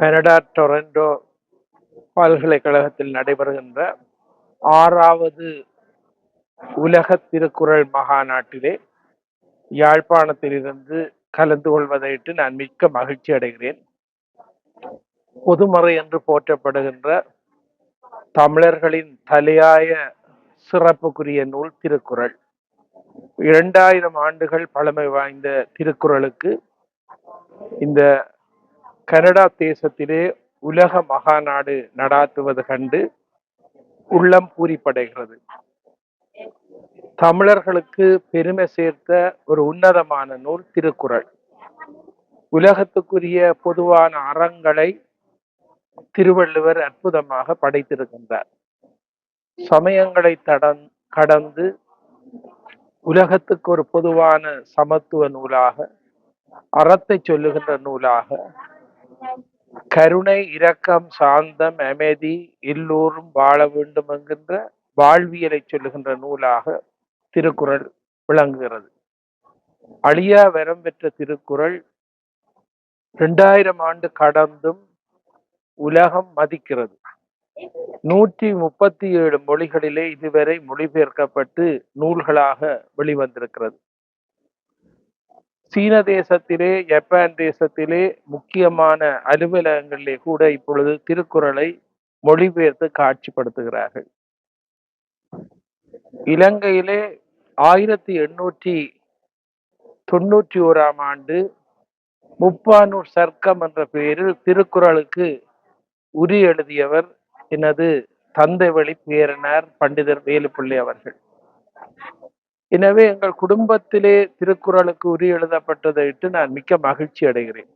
Canada Toronto பல்கலைக்கழகத்தில் நடைபெறுகின்ற 6வது உலக திருக்குறள் மகாநாட்டிலே யாழ்ப்பாணத்திலிருந்து கலந்து கொள்வதையிட்டு நான் மிக்க மகிழ்ச்சி அடைகிறேன். பொதுமறை என்று போற்றப்படுகின்ற தமிழர்களின் தலையாய சிறப்புக்குரிய நூல் திருக்குறள். 2000 ஆண்டுகள் பழமை வாய்ந்த திருக்குறளுக்கு இந்த கனடா தேசத்திலே உலக மகாநாடு நடாத்துவது கண்டு உள்ளம் பூரிப்படைகிறது. தமிழர்களுக்கு பெருமை சேர்த்த ஒரு உன்னதமான நூல் திருக்குறள். உலகத்துக்குரிய பொதுவான அறங்களை திருவள்ளுவர் அற்புதமாக படைத்திருக்கின்றார். சமயங்களை கடந்து உலகத்துக்கு ஒரு பொதுவான சமத்துவ நூலாக, அறத்தை சொல்லுகின்ற நூலாக, கருணை, இரக்கம், சாந்தம், அமைதி, எல்லோரும் வாழ வேண்டும் என்கின்ற வாழ்வியலை சொல்லுகின்ற நூலாக திருக்குறள் விளங்குகிறது. அழியா வரம் பெற்ற திருக்குறள் 2000 ஆண்டு கடந்தும் உலகம் மதிக்கிறது. 137 மொழிகளிலே இதுவரை மொழிபெயர்க்கப்பட்டு நூல்களாக வெளிவந்திருக்கிறது. சீன தேசத்திலே, ஜப்பான் தேசத்திலே முக்கியமான அலுவலகங்களிலே கூட இப்பொழுது திருக்குறளை மொழிபெயர்த்து காட்சிப்படுத்துகிறார்கள். இலங்கையிலே 1891 ஆண்டு முப்பானூர் சர்க்கம் என்ற பெயரில் திருக்குறளுக்கு உரி எழுதியவர் எனது தந்தை வழி பேரனார் பண்டிதர் வேலுப்பிள்ளை அவர்கள். எனவே எங்கள் குடும்பத்திலே திருக்குறளுக்கு உரி எழுதப்பட்டதை இட்டு நான் மிக்க மகிழ்ச்சி அடைகிறேன்.